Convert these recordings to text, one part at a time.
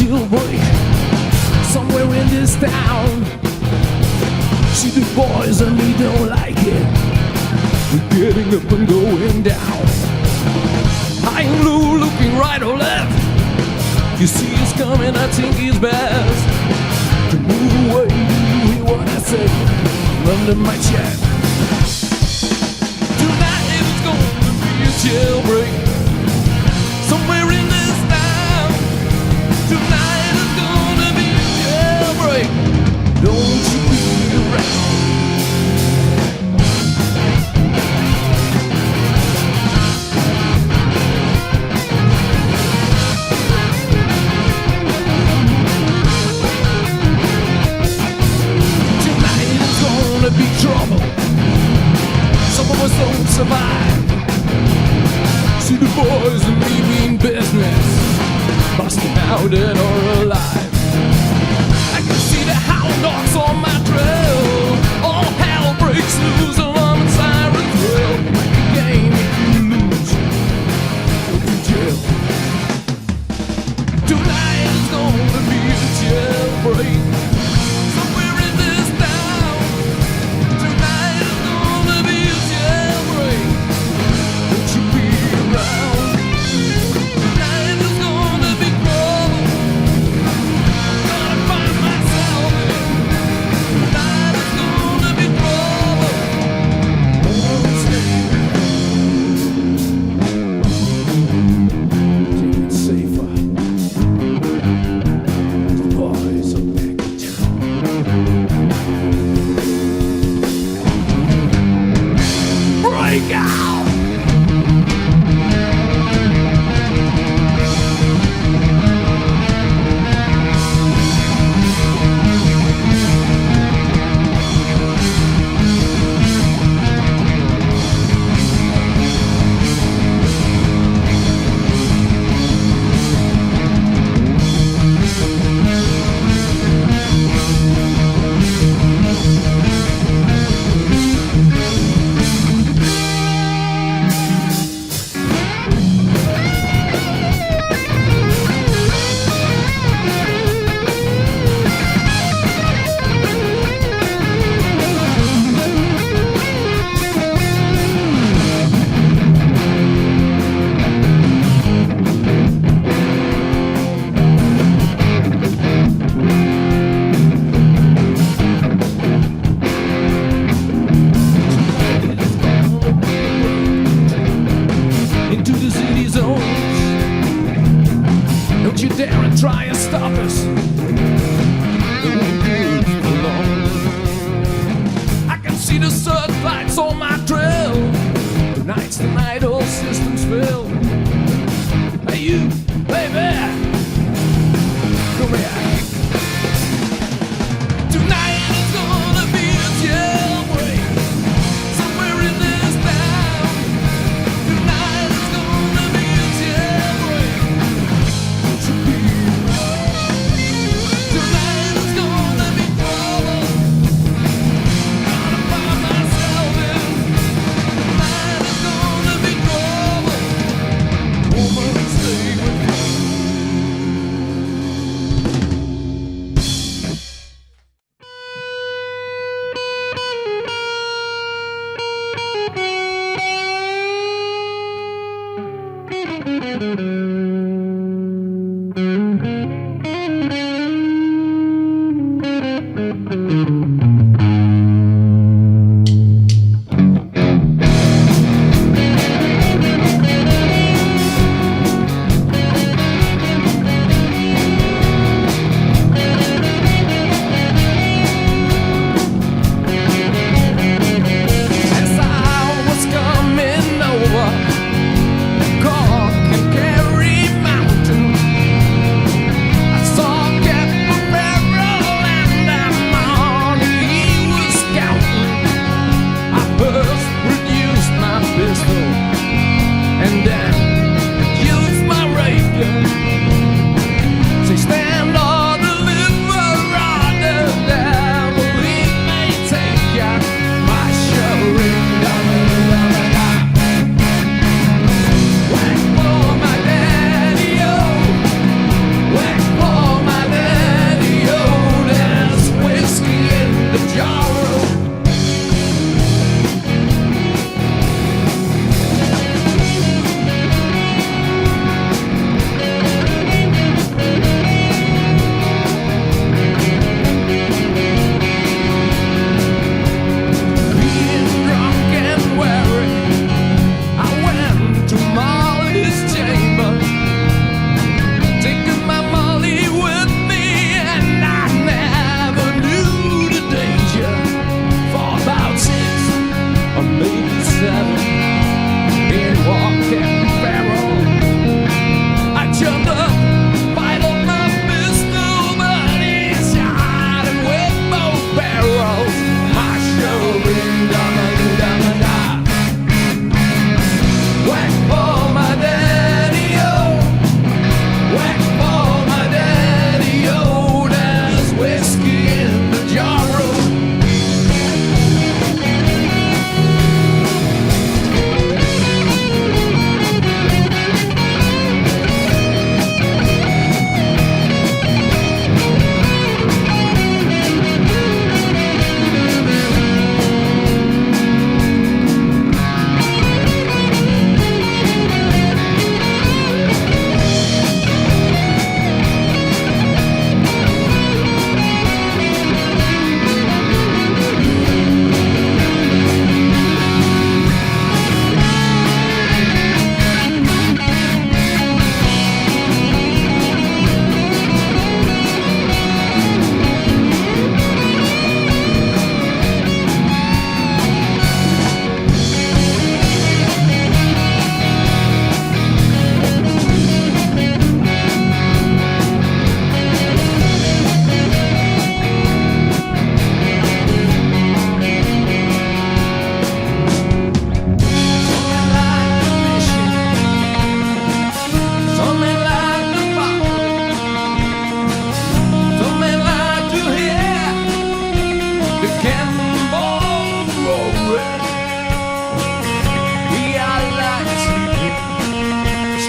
jailbreak somewhere in this town. See, the boys and me don't like it. We're getting up and going down. High and low, looking right or left. You see us coming, I think it's best to move away. Hear what I say under my chest. Tonight it's gonna be a jailbreak somewhere in this town. Tonight it's gonna be a jailbreak. Don't you be around. Be trouble. Some of us don't survive. See, the boys and me mean business, busting out dead or alive. I can see the hound dogs on my trail. All hell breaks loose, alarm and sirens drill. Like a game, if you lose, you'll be jail. Tonight is gonna be a jailbreak. Try and stop us. It won't good for long. I can see the searchlights on my trail. Tonight's the night all systems fail. Hey you, baby, come here. Tonight is gonna be a jailbreak somewhere in this town. Tonight is gonna be a jailbreak. Don't you be Cork and carry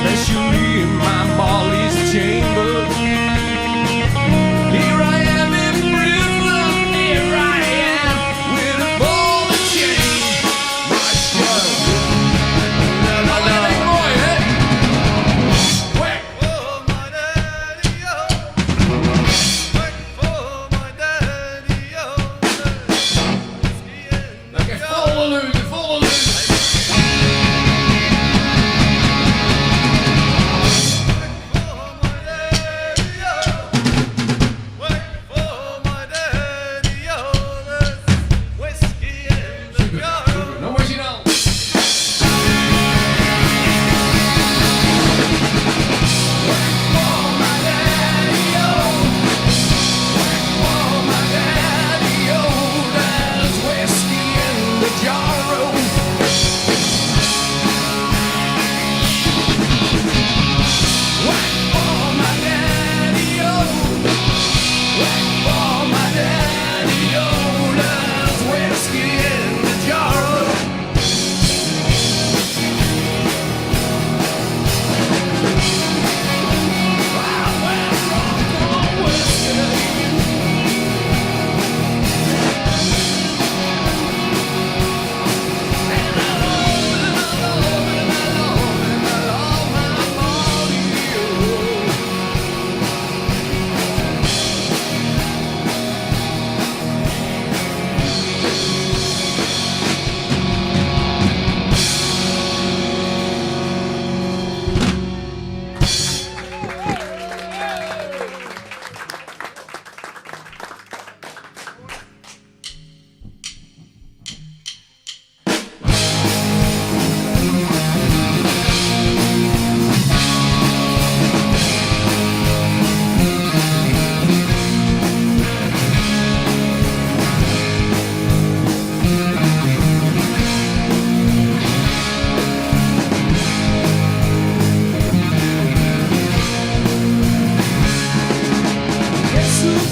especially in my Molly's chamber. Here I am in prison, here I am with a ball and chain. My show. Now let it go, eh? Wait. For my daddy, oh. Wait for my daddy, oh. Whiskey and Okay, follow Lou, follow Lou. No more, you know.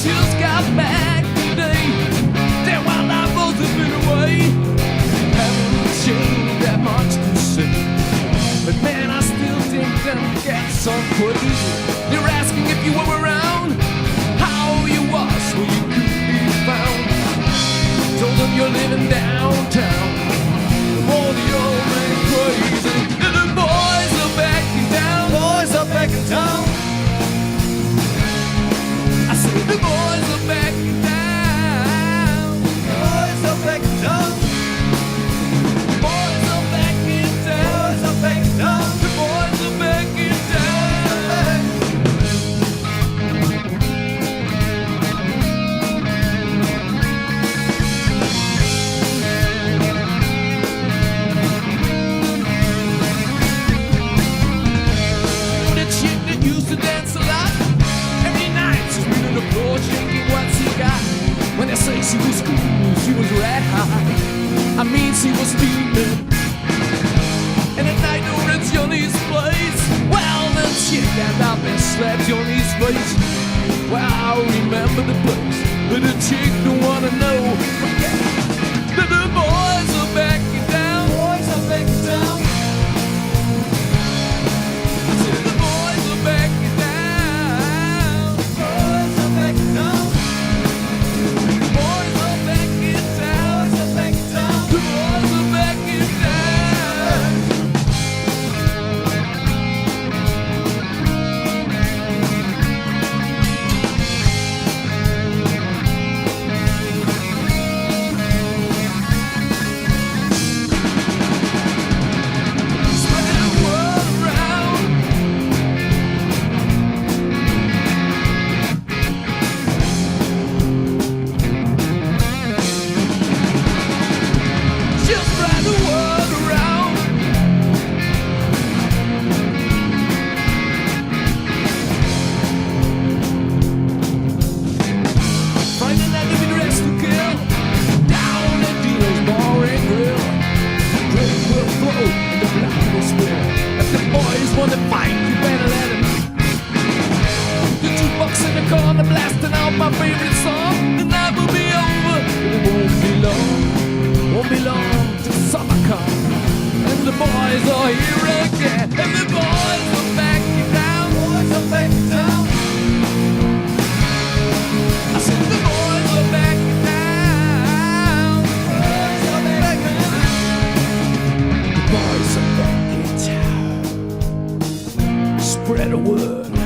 Just got back today. Then while I both have been away, haven't changed that much to say. But man, I still think them cats are crazy. They're asking if you were around, how you was when you could be found. Told them you're living downtown. Oh, the old man crazy. And the boys are backing down. Boys are back in town. The boys are backing down. Boys are back in town. Boys are backing down. Boys are back in town. The boys are backing down. The chick that used to dance a lot, every night she's been on the floor shaking what she got. When they say she was cool, she was red hot. I mean, she was steaming. And at night over at Johnny's place, well, the chick got up and slapped Johnny's face. Well, I remember the place, but the chick don't wanna know. That the boys are backing down. Boys are back in town. I said the boys are backing down. Boys are back in town. Boys are backing down. Boys are back in town. The boys are backing down. Spread the word around. Just spread the word around. Friday night giving rest to kill. Down at Dino's Bar and Grill. Drink will flow and the blood will spill. If the boys want to fight, you better let them. The jukebox in the corner blasting out my favorite song. The night will be over, but it won't be long. Won't be long till summer comes. And the boys are here again. And the boys are spread the word.